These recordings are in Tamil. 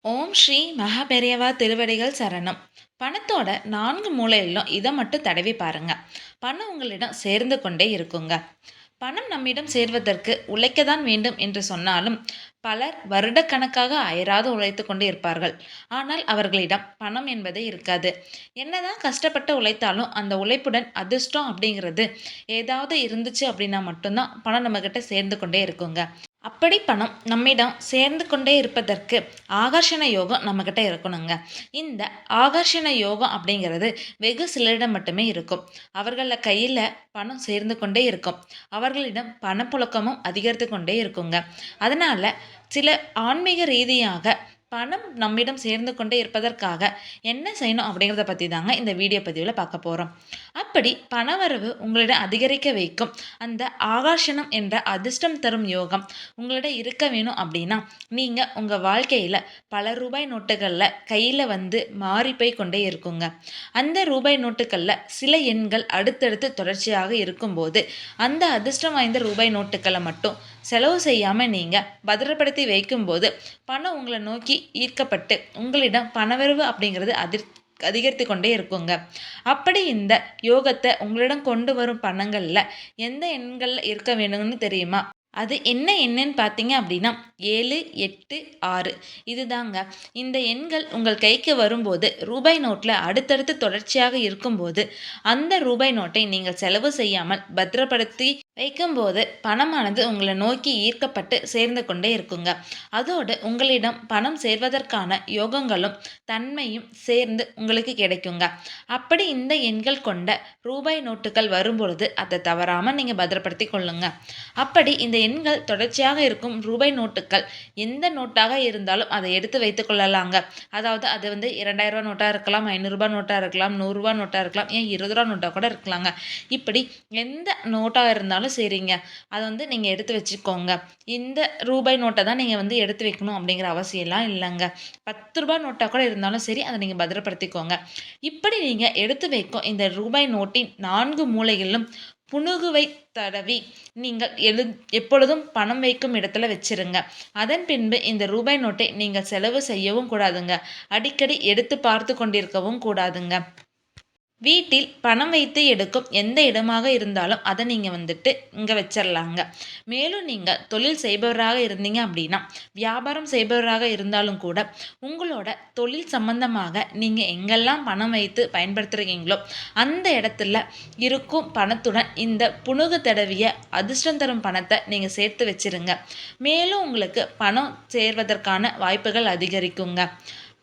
ஓம் ஸ்ரீ மகாபெரியவா திருவடிகள் சரணம். பணத்தோட 4 மூலையிலும் இதை மட்டும் தடவி பாருங்க. பணம் உங்களிடம் சேர்ந்து கொண்டே இருக்குங்க. பணம் நம்மிடம் சேர்வதற்கு உழைக்கத்தான் வேண்டும் என்று சொன்னாலும் பலர் வருடக்கணக்காக அயராது உழைத்து கொண்டு இருப்பார்கள். ஆனால் அவர்களிடம் பணம் என்பதே இருக்காது. என்னதான் கஷ்டப்பட்டு உழைத்தாலும் அந்த உழைப்புடன் அதிர்ஷ்டம் அப்படிங்கிறது ஏதாவது இருந்துச்சு அப்படின்னா மட்டும்தான் பணம் நம்மக்கிட்ட சேர்ந்து கொண்டே இருக்குங்க. அப்படி பணம் நம்மிடம் சேர்ந்து கொண்டே இருப்பதற்கு ஆகர்ஷண யோகம் நம்மக்கிட்ட இருக்கணுங்க. இந்த ஆகர்ஷண யோகம் அப்படிங்கிறது வெகு சிலரிடம் மட்டுமே இருக்கும். அவர்கள கையில் பணம் சேர்ந்து கொண்டே இருக்கும். அவர்களிடம் பணப்புழக்கமும் அதிகரித்து கொண்டே இருக்குங்க. அதனால் சில ஆன்மீக ரீதியாக பணம் நம்மிடம் சேர்ந்து கொண்டே இருப்பதற்காக என்ன செய்யணும் அப்படிங்கிறத பற்றி தாங்க இந்த வீடியோ பதிவில் பார்க்க போகிறோம். அப்படி பணவரவு உங்களிடம் அதிகரிக்க வைக்கும் அந்த ஆகர்ஷணம் என்ற அதிர்ஷ்டம் தரும் யோகம் உங்களிடம் இருக்க வேணும் அப்படின்னா நீங்கள் உங்கள் வாழ்க்கையில் பல ரூபாய் நோட்டுகளில் கையில் வந்து மாறி போய் கொண்டே இருக்குங்க. அந்த ரூபாய் நோட்டுகளில் சில எண்கள் அடுத்தடுத்து தொடர்ச்சியாக இருக்கும்போது அந்த அதிர்ஷ்டம் வாய்ந்த ரூபாய் நோட்டுகளை மட்டும் செலவு செய்யாமல் நீங்கள் பத்திரப்படுத்தி வைக்கும்போது பணம் உங்களை நோக்கி ஈர்க்கப்பட்டு உங்களிடம் பணவரவு அப்படிங்கிறது அதிகரித்து கொண்டே இருக்குங்க. அப்படி இந்த யோகத்தை உங்களிடம் கொண்டு வரும் பணங்களில் எந்த எண்களில் இருக்க வேணும்னு தெரியுமா? அது என்ன எண்ணுன்னு பார்த்தீங்க அப்படின்னா 7, 8, 6 இதுதாங்க. இந்த எண்கள் உங்கள் கைக்கு வரும்போது ரூபாய் நோட்டில் அடுத்தடுத்து தொடர்ச்சியாக இருக்கும்போது அந்த ரூபாய் நோட்டை நீங்கள் செலவு செய்யாமல் பத்திரப்படுத்தி வைக்கும்போது பணமானது உங்களை நோக்கி ஈர்க்கப்பட்டு சேர்ந்து கொண்டே இருக்குங்க. அதோடு உங்களிடம் பணம் சேர்வதற்கான யோகங்களும் தன்மையும் சேர்ந்து உங்களுக்கு கிடைக்குங்க. அப்படி இந்த எண்கள் கொண்ட ரூபாய் நோட்டுகள் வரும்பொழுது அதை தவறாமல் நீங்கள் பத்திரப்படுத்தி கொள்ளுங்க. அப்படி இந்த எண்கள் தொடர்ச்சியாக இருக்கும் ரூபாய் நோட்டுகள் எந்த நோட்டாக இருந்தாலும் அதை எடுத்து வைத்துக் கொள்ளலாங்க. அதாவது அது 2000 ரூபா நோட்டாக இருக்கலாம், 500 ரூபாய் நோட்டாக இருக்கலாம், 100 ரூபா நோட்டாக இருக்கலாம், ஏன் 20 ரூபா நோட்டாக கூட இருக்கலாங்க. இப்படி எந்த நோட்டாக இருந்தாலும் சரிங்க, அதை நீங்கள் எடுத்து வச்சுக்கோங்க. இந்த ரூபாய் நோட்டை தான் நீங்கள் எடுத்து வைக்கணும் அப்படிங்கிற அவசியம்லாம் இல்லைங்க. 10 ரூபாய் நோட்டாக கூட இருந்தாலும் சரி, அதை நீங்கள் பத்திரப்படுத்திக்கோங்க. இப்படி நீங்கள் எடுத்து வைக்கும் இந்த ரூபாய் நோட்டின் 4 மூலைகளிலும் புனுகுவை தடவி நீங்கள் எப்பொழுதும் பணம் வைக்கும் இடத்துல வச்சிருங்க. அதன் பின்பு இந்த ரூபாய் நோட்டை நீங்கள் செலவு செய்யவும் கூடாதுங்க. அடிக்கடி எடுத்து பார்த்து கொண்டிருக்கவும் கூடாதுங்க. வீட்டில் பணம் வைத்து எடுக்கும் எந்த இடமாக இருந்தாலும் அதை நீங்கள் இங்கே வச்சிடலாங்க. மேலும் நீங்கள் தொழில் செய்பவராக இருந்தீங்க அப்படின்னா, வியாபாரம் செய்பவராக இருந்தாலும் கூட உங்களோட தொழில் சம்பந்தமாக நீங்கள் எங்கெல்லாம் பணம் வைத்து பயன்படுத்துகிறீங்களோ அந்த இடத்துல இருக்கும் பணத்துடன் இந்த புனுகு தடவிய அதிர்ஷ்டம் தரும் பணத்தை நீங்கள் சேர்த்து வச்சிருங்க. மேலும் உங்களுக்கு பணம் சேர்வதற்கான வாய்ப்புகள் அதிகரிக்குங்க.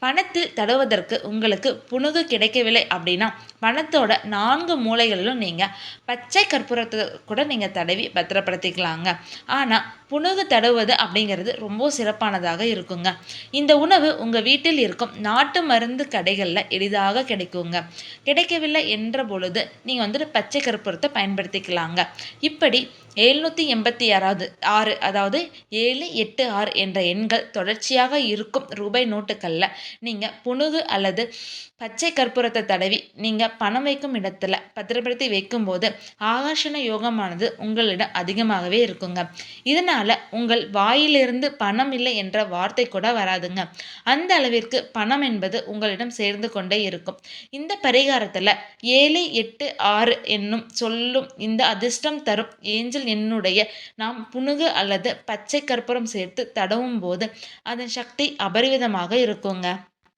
பணத்தில் தடவுவதற்கு உங்களுக்கு புனுகு கிடைக்கவில்லை அப்படின்னா பணத்தோட 4 மூலைகளிலும் நீங்கள் பச்சை கற்பூரத்தை கூட நீங்கள் தடவி பத்திரப்படுத்திக்கலாங்க. ஆனால் புனுகு தடவுவது அப்படிங்கிறது ரொம்ப சிறப்பானதாக இருக்குங்க. இந்த உணவு உங்கள் வீட்டில் இருக்கும் நாட்டு மருந்து கடைகளில் எளிதாக கிடைக்குங்க. கிடைக்கவில்லை என்ற பொழுது நீங்கள் பச்சை கற்பூரத்தை பயன்படுத்திக்கலாங்க. இப்படி 786 அதாவது 7, 8, 6 என்ற எண்கள் தொடர்ச்சியாக இருக்கும் ரூபாய் நோட்டுகளில் நீங்கள் புனுகு அல்லது பச்சை கற்பூரத்தை தடவி நீங்கள் பணம் வைக்கும் இடத்துல பத்திரப்படுத்தி வைக்கும்போது ஆகர்ஷண யோகமானது உங்களிடம் அதிகமாகவே இருக்குங்க. இதனால் உங்கள் வாயிலிருந்து பணம் இல்லை என்ற வார்த்தை கூட வராதுங்க. அந்த அளவிற்கு பணம் என்பது உங்களிடம் சேர்ந்து கொண்டே இருக்கும். இந்த பரிகாரத்தில் 7, 8, 6 என்னும் சொல்லும் இந்த அதிர்ஷ்டம் தரும் ஏஞ்சல் என்னுடைய நாம் புனுகு அல்லது பச்சை கற்பூரம் சேர்த்து தடவும் போது அதன் சக்தி அபரிவிதமாக இருக்குங்க.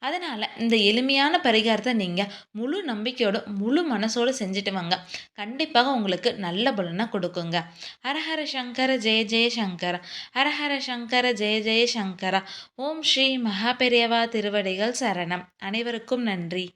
அதனால் இந்த எளிமையான பரிகாரத்தை நீங்கள் முழு நம்பிக்கையோடு முழு மனசோடு செஞ்சுட்டு வாங்க. கண்டிப்பாக உங்களுக்கு நல்ல பலனை கொடுக்குங்க. ஹரஹர சங்கர ஜெய ஜெய சங்கர, ஹரஹர சங்கர ஜெய ஜெய சங்கர. ஓம் ஸ்ரீ மகாபெரியவா திருவடிகள் சரணம். அனைவருக்கும் நன்றி.